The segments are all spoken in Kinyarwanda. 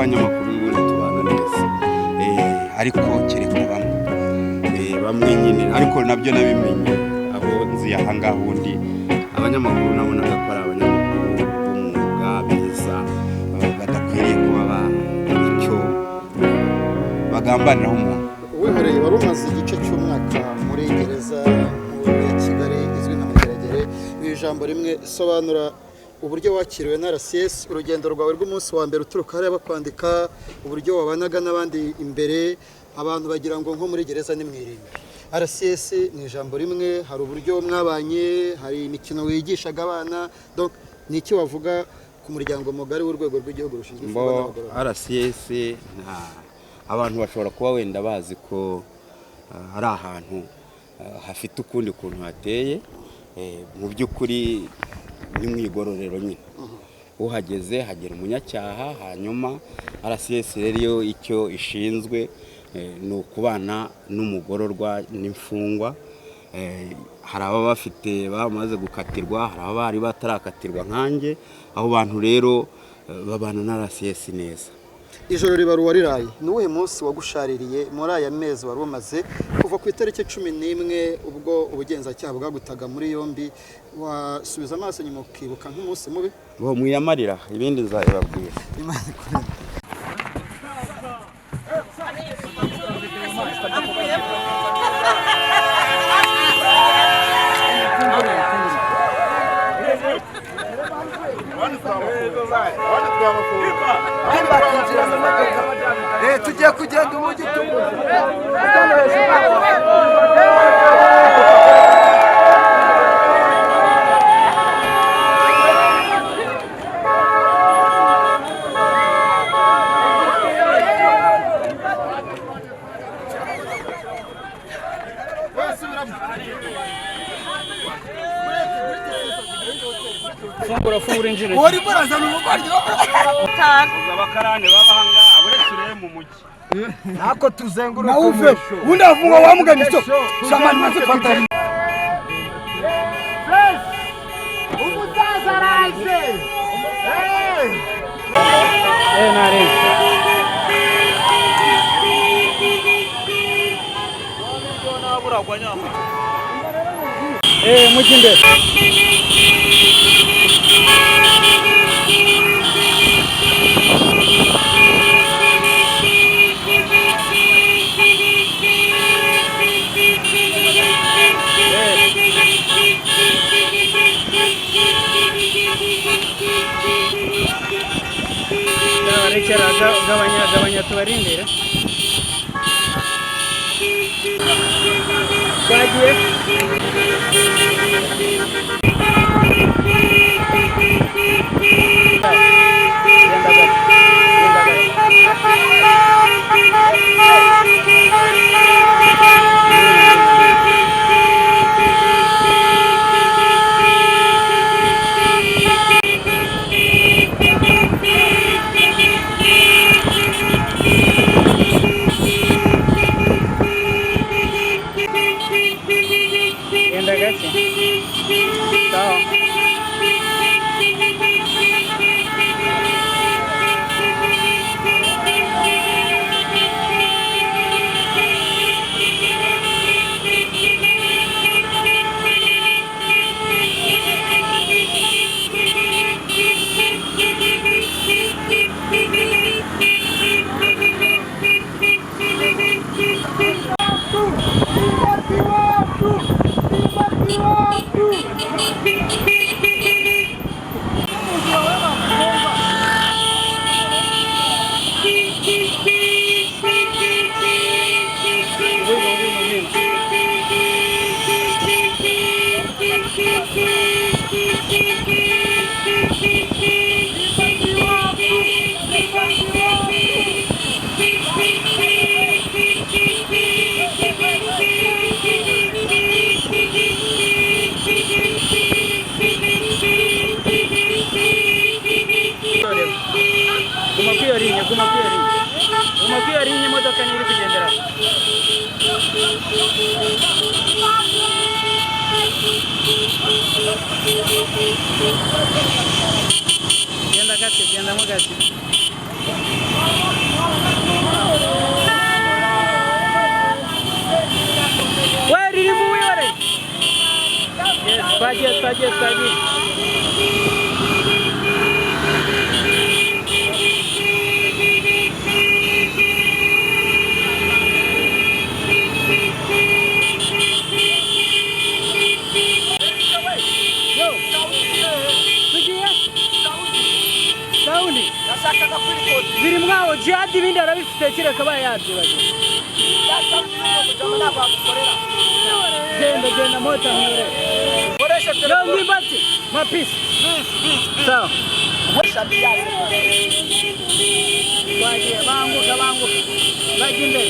nk'abanyamakuru ubundi tubana neza, ariko kereka bamwe nyine, ariko nabyo nabimenye abo nzi ahangaha ubundi abanyamakuru nabonaga ko ari abanyamakuru b'umwuga beza badakwiriye kuba icyo bagambaniraho umuntu. Uwihereye wari umaze igice cy'umwaka muri gereza ya Kigali izwi nka Mageragere, ijambo rimwe sobanura uburyo wakiriwe na RCS, urugendo rwawe rw'umunsi wa mbere uturuka hariya bakwandika, uburyo wabanaga n'abandi imbere, abantu bagira ngo nko muri gereza ni mwirimbi. RCS ni ijambo rimwe, hari uburyo mwabanye, hari imikino wigishaga abana, donc ni iki wavuga ku muryango mugari w'urwego rw'igihugu rushinzwe imfungwa n'abagororwa? RCS abantu bashobora kuba wenda bazi ko ari ahantu hafite ukundi kuntu hateye, mu by'ukuri ni mu igororero nyine. Uhageze hagera umunyacyaha, hanyuma RCS rero icyo ishinzwe ni ukubana n'umugororwa n'imfungwa. Hari ababa bafite bamaze gukatirwa, hari abari batarakatirwa nkanjye. Abo bantu rero babana na RCS neza. Ijoro ribaruwa riraye, ni uwuhe munsi wagushaririye muri aya mezi wari umaze kuva ku itariki 11 ubwo ubugenzacyaha bwagutaga muri yombi? Wasubiza amaso nyuma ukibuka nk'umunsi mubi? Bo mwiyamarira ibindi nzabibabwira. Tugiye kugenda umujyi fungura injira. uri murazana umugoryi abakarane babahanga aburetse ureye mu mujyi nako tuzenguruka umesho undi avuga uwamugambaniye shamani maze kwatari umuzaza araje nare mujyi imbere. Gabanya tubarindire. Twagiye. Umapiyari imodoka niri kugendera. Genda gake, genda mo gake. Twagiye. Biri mwaho jihadi ibindi arabifite kireka bayadibage. Genda mota mwere. Yo NDIMBATI mapisi. Sawa. Waje banguka. Baginde.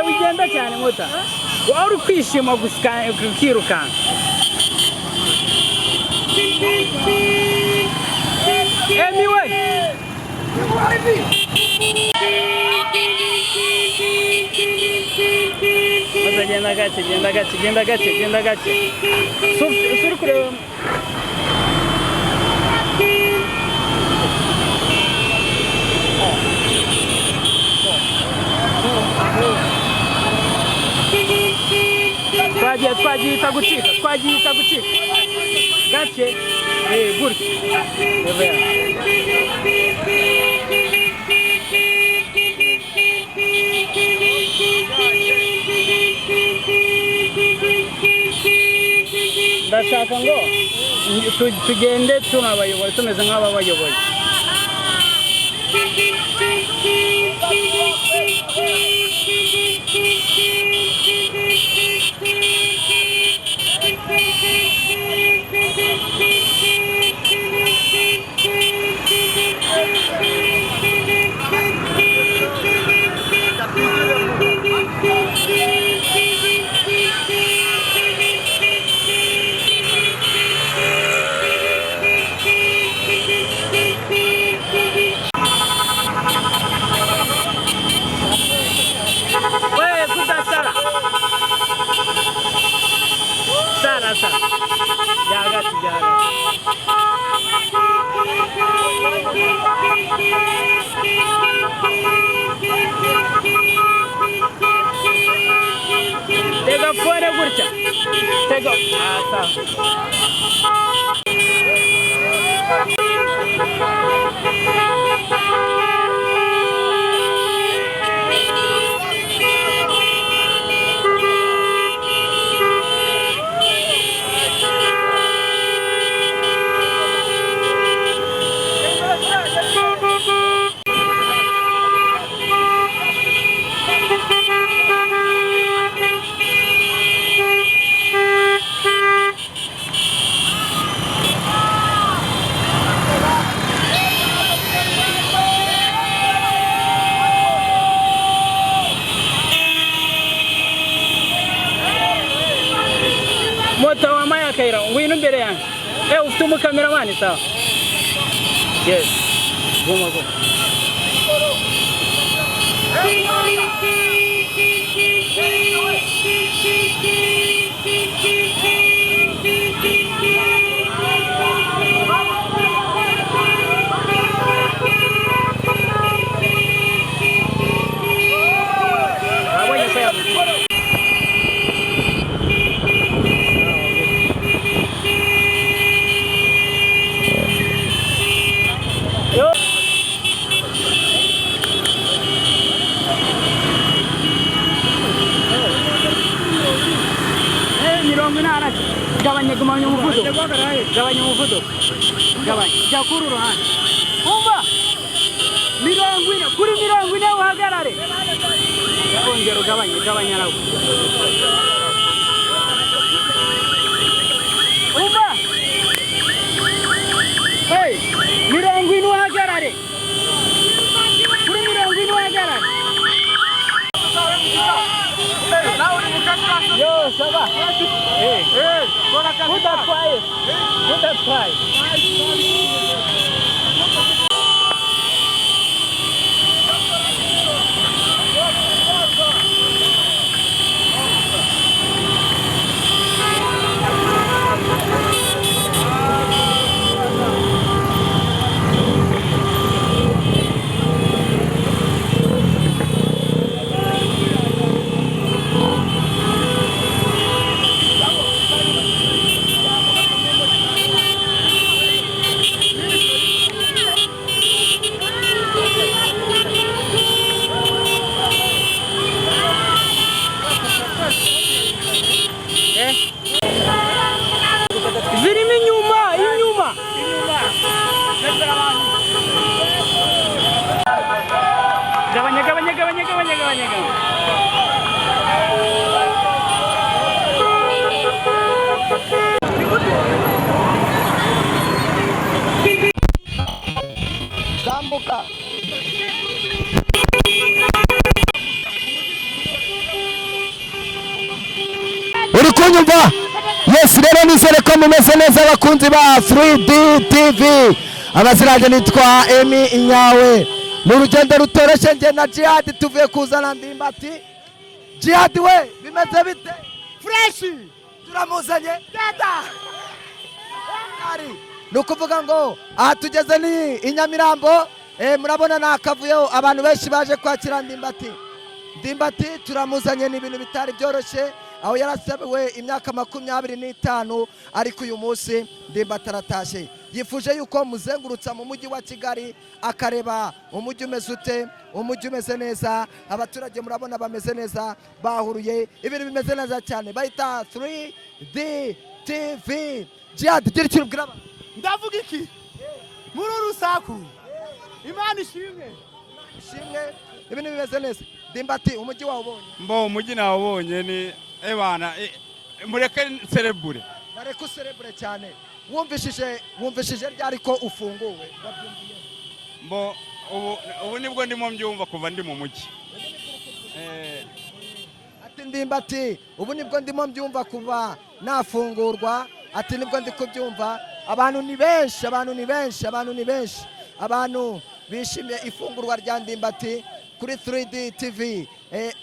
Wigenda cyane mota. Wari kwishima gukiruka. Anyway. Genda gace. Suri kureba. Twagiye gucika. Gace. Gutya. Ndashaka ngo tugende tunabayoboye tumeze nk'ababayoboye. Tega fora gurcha. Tega. Moto wa maya kaira ngwino mbere yanjye ufite umukameramani sawa yes goma gabanya umuvuduko gabanya jya kuri uruhande umva 40 kuri 40 uhagarare ongera ugabanya nawe umva hey 40 uhagarare kuri 40 uhagarare udatwaye udatwaye zirimo inyuma gabanya zambuka uri kunyumva? Yes, rero nizere ko mumeze neza abakunzi ba 3D TV. Abazirage nitwa Emi Inyawe. Mu rugendo rutoroshye nge na Jihad tuvuye kuzana Ndimbati. Jihad we bimeze bite? Fresh. Turamuzanye dada. Ari nukuvuga ngo aha tugeze ni Inyamirambo. Murabona nakavuyeho abantu benshi baje kwakira Ndimbati. Ndimbati turamuzanye ni ibintu bitari byoroshye. Aho yarasabiwe imyaka 25 ariko uyu munsi Ndimbati aratashe. Yifuje yuko muzengurutsa mu mujyi wa Kigali akareba umujyi umeze ute, umujyi umeze neza, abaturage murabona bameze neza, bahuruye ibintu bimeze neza cyane. Bayita 3D TV. Jihad gira icyo ubwira abantu. Ndavuga iki muri urusaku Imana ishimwe ibintu bimeze neza. Ndimbati umujyi wawubonye? Mbo umujyi nawubonye ni ebana mureke cerebure bareko cerebure cyane. Wumvishije ryari ko ufunguwe? Mbo ubu nibwo ndimo mbyumva kuva ndi mu mujyi. Ati Ndimbati ubu nibwo ndimo mbyumva kuva nafungurwa. Ati nibwo ndi kubyumva. Abantu ni benshi abantu bishimiye ifungurwa rya Ndimbati kuri 3D TV.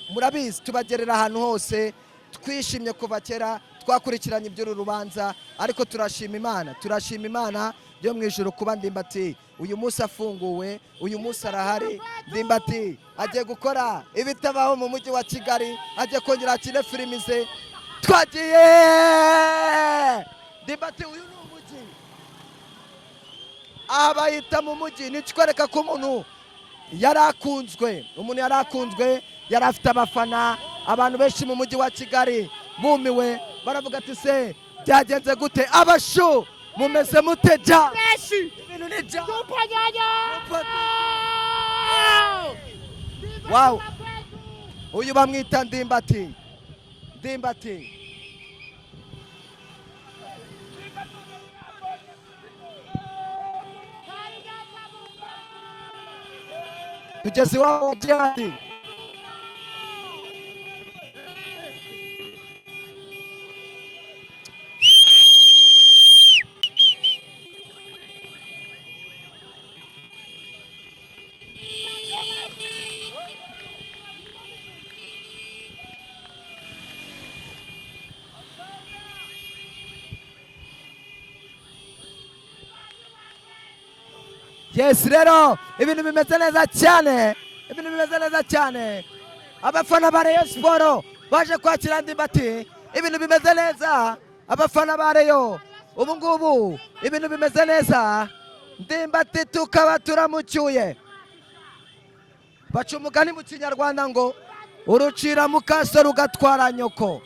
Murabizi tubagerera ahantu hose, twishimye kuva kera twakurikiranye iby'uru rubanza, ariko turashima Imana byo mu ijuru kuba Ndimbati uyu munsi afunguwe, uyu munsi arahari. Ndimbati agiye gukora ibitabaho mu mujyi wa Kigali, agiye kongera akine filimi ze. Twagiye Ndimbati uyu ni umujyi, abayita mu mujyi. Nikwereka ko umuntu yarakunzwe, yari afite abafana, abantu benshi mu mujyi wa Kigali bumiwe baravuga ati se byagenze gute? Abashu mumeze mute? Ja ibintu ni ja wow. Uyu bamwita Ndimbati. Tugeze iwabo Jihad. Yes, rero ibintu bimeze neza cyane. Abafana ba Rayon Sport baje kwakira Ndimbati. Ibintu bimeze neza. Abafana ba Rayon ubu ngubu ibintu bimeze neza. Ndimbati tukaba turamucyuye. Baca umugani mu Kinyarwanda ngo urucira mukaso rugatwara nyoko,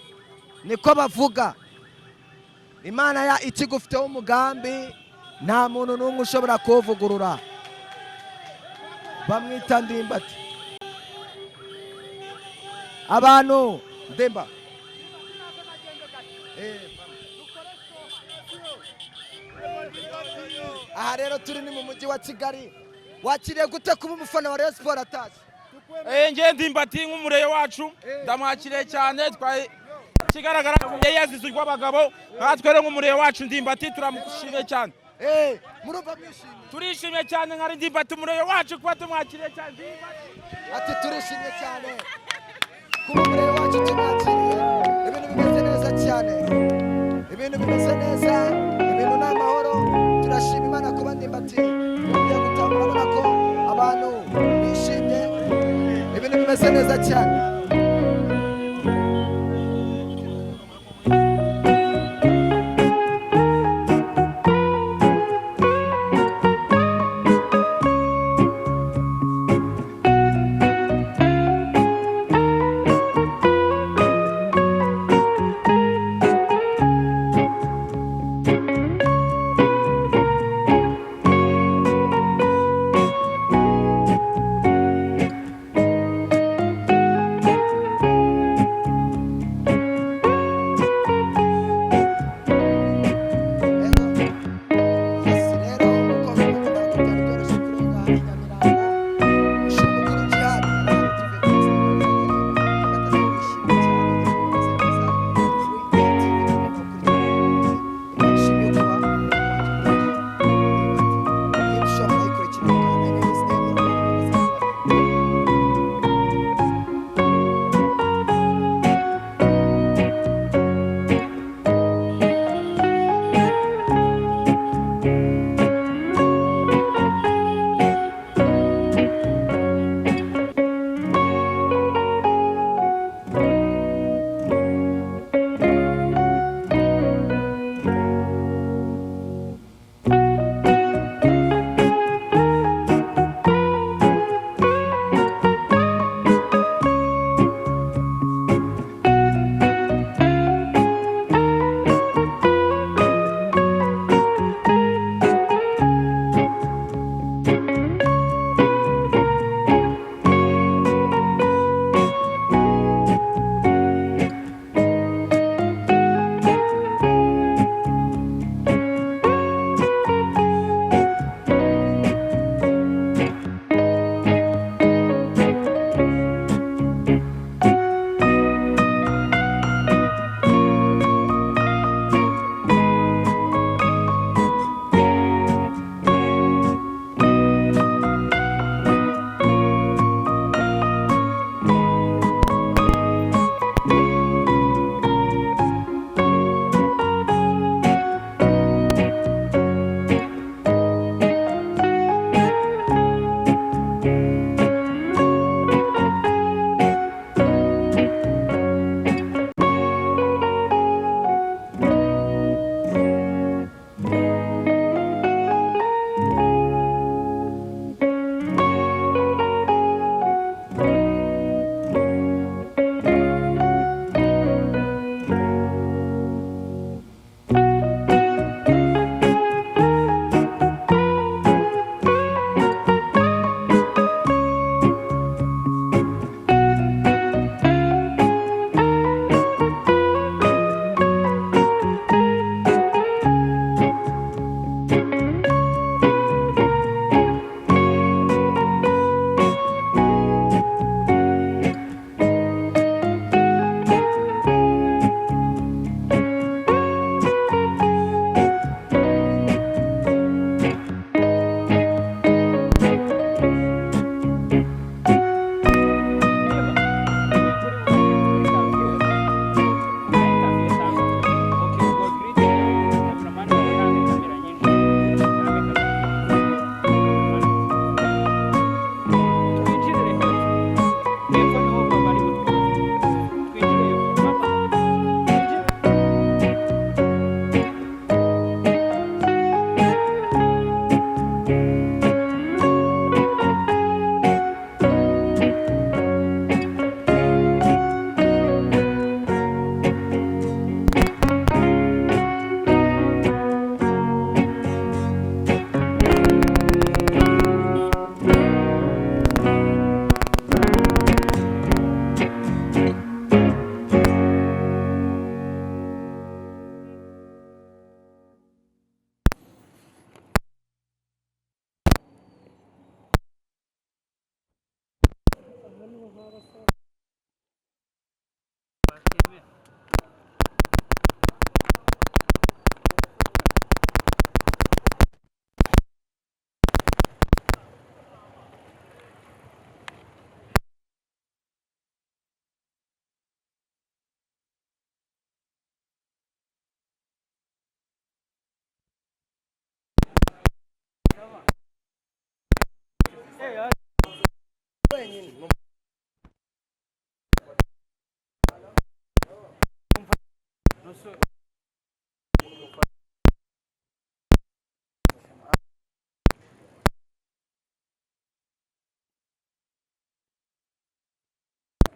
niko bavuga. Imana ya ikigufiteho umugambi nta muntu n'umwe ushobora kuwuvugurura. Bamwita Ndimbati. Abantu Ndimba aha rero turi ni mu mujyi wa Kigali. Wakiriye gute kuba umufana wa Rayon Sport ataje? Nge Ndimbati nk'umureye wacu ndamwakiriye cyane. kigaragara umubyeyi yazize urw'abagabo nkatwe rero nk'umurebe wacu Ndimbati turamushimiye cyane. Murumva mwishimye? Turishimye cyane nka Ndimbati umurebe wacu kuba tumwakiriye cyane. Ati turishimye cyane kuba umurebe wacu tumwakiriye. Ibintu bimeze neza cyane, ibintu bimeze neza, ibintu ni amahoro. Turashima Imana kuba Ndimbati ugiye gutambura, urabona ko abantu bishimye, ibintu bimeze neza cyane.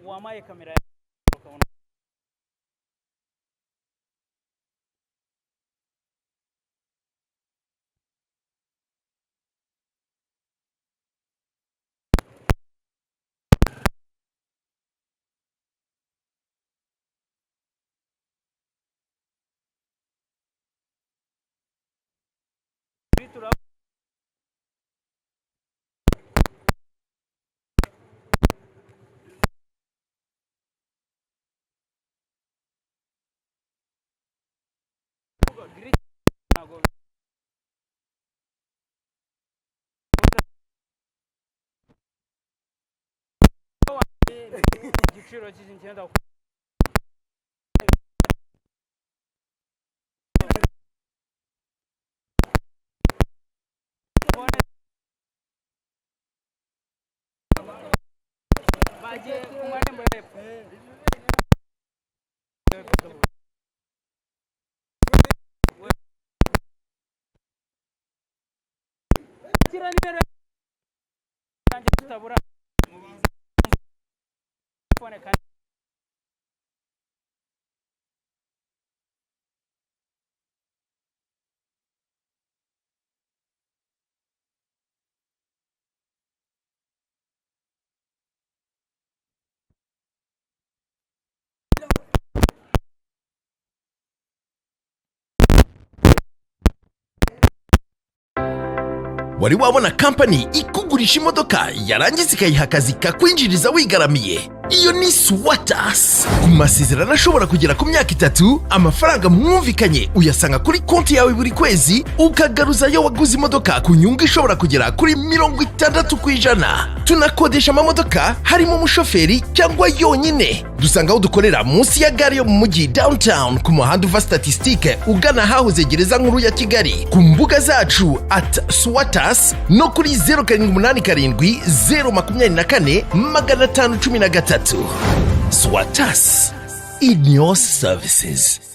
Wamaye kamera igiciro cy'icyenda bagiye ku marembo y'epfo kira nimero yanjye tutabura phone kandi wari wabona kampani ikugurisha imodoka yarangiza ikayiha akazi kakwinjiriza wigaramiye? Iyo ni Swatas. Ku masezerano ashobora kugera ku myaka 3, amafaranga mwumvikanye uyasanga kuri konti yawe buri kwezi, ukagaruza yo waguze imodoka ku nyungu ishobora kugera kuri 60%. Tunakodesha amamodoka harimo umushoferi cyangwa yonyine. Dusanga aho dukorera munsi ya gare yo mu mujyi downtown ku muhanda uva Statistique ugana hahoze gereza nkuru ya Kigali. Ku mbuga zacu @Swatas no kuri 0787 024 513. Swatas in your services.